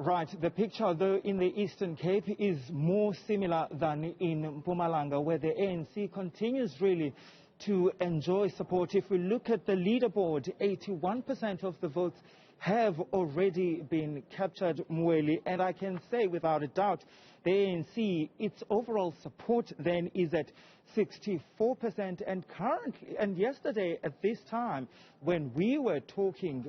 Right, the picture though in the Eastern Cape is more similar than in Mpumalanga, where the ANC continues really to enjoy support. If we look at the leaderboard, 81% of the votes have already been captured, Mweli, and I can say without a doubt the ANC, its overall support then is at 64%, and currently, and yesterday at this time when we were talking,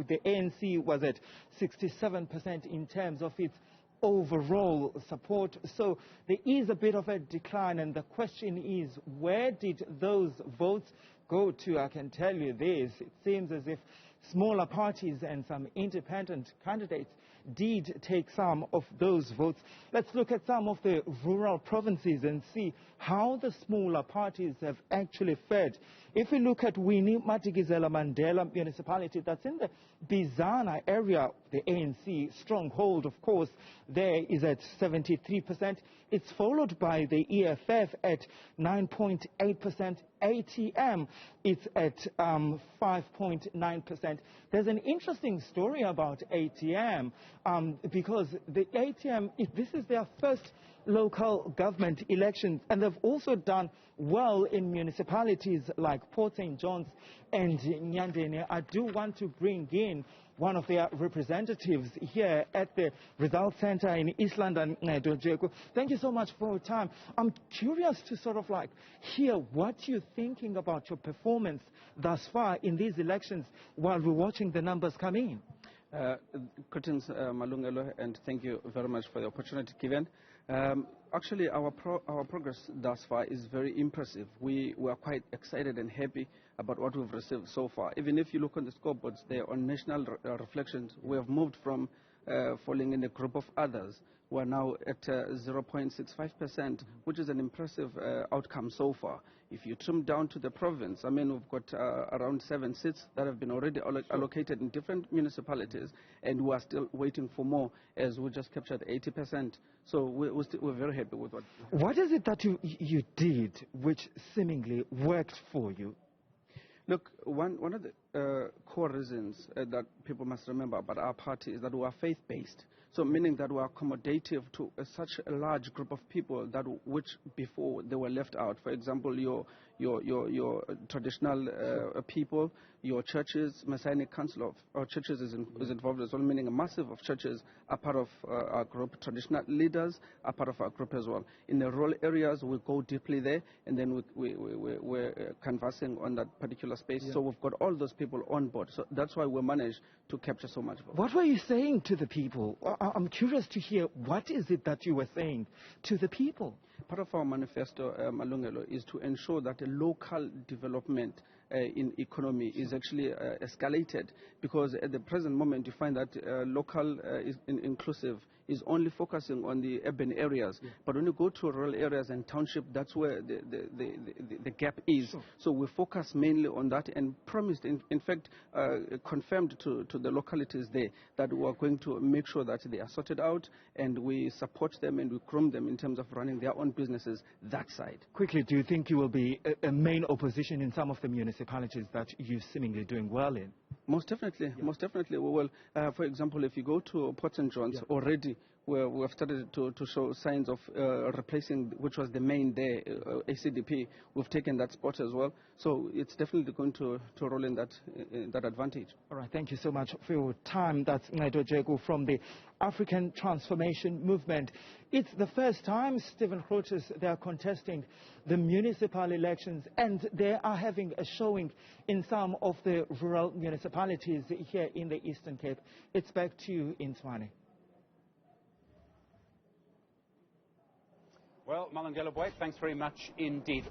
the ANC was at 67% in terms of its overall support. So there is a bit of a decline, and the question is, where did those votes go to? I can tell you this, it seems as if smaller parties and some independent candidates did take some of those votes. Let's look at some of the rural provinces and see how the smaller parties have actually fared. If we look at Winnie Madikizela Mandela municipality, that's in the Bizana area, the ANC stronghold, of course, there is at 73%. It's followed by the EFF at 9.8%. ATM, it's at 5.9%. There's an interesting story about ATM because the ATM, this is their first local government elections, and they've also done well in municipalities like Port St. John's and Nyandene. I do want to bring in one of their representatives here at the Result Center in East London, Dojeko. Thank you so much for your time. I'm curious to sort of like hear what you're thinking about your performance thus far in these elections while we're watching the numbers come in. Greetings, Malungelo, and thank you very much for the opportunity given. Actually, our progress thus far is very impressive. We are quite excited and happy about what we've received so far. Even if you look on the scoreboards there on national reflections, we have moved from falling in a group of others. We're now at 0.65%, which is an impressive outcome so far. If you trim down to the province, I mean, we've got around 7 seats that have been already allocated in different municipalities, and we are still waiting for more, as we just captured 80%. So we're very happy with what. What is it that you did which seemingly worked for you? Look, one of the core reasons that people must remember about our party is that we are faith-based. So meaning that we are accommodative to such a large group of people that which before they were left out. For example, your traditional people, your churches, Messianic Council of Churches is involved as well, meaning a massive of churches are part of our group. Traditional leaders are part of our group as well. In the rural areas, we go deeply there, and then we're canvassing on that particular space. Yeah. So we've got all those people on board. So that's why we managed to capture so much vote. What were you saying to the people? I'm curious to hear, what is it that you were saying to the people? Part of our manifesto, Malungelo, is to ensure that the local development in economy is actually escalated, because at the present moment you find that local inclusive is only focusing on the urban areas. Yeah. But when you go to rural areas and township, that's where the gap is. Sure. So we focus mainly on that and promised, in fact, confirmed to the localities there that we are going to make sure that they are sorted out, and we support them and we groom them in terms of running their own businesses that side. Quickly, do you think you will be a main opposition in some of the municipalities that you're seemingly doing well in? Most definitely, yeah. Most definitely we will. For example, if you go to Port St. John's, yeah, already we have started to show signs of replacing, which was the main there, ACDP. We've taken that spot as well. So it's definitely going to roll in that advantage. All right, thank you so much for your time. That's Naido Jegu from the African Transformation Movement. It's the first time, Stephen Crotus, they are contesting the municipal elections, and they are having a showing in some of the rural municipalities here in the Eastern Cape. It's back to you in Tshwane. Well, Malungelo Booi, thanks very much indeed.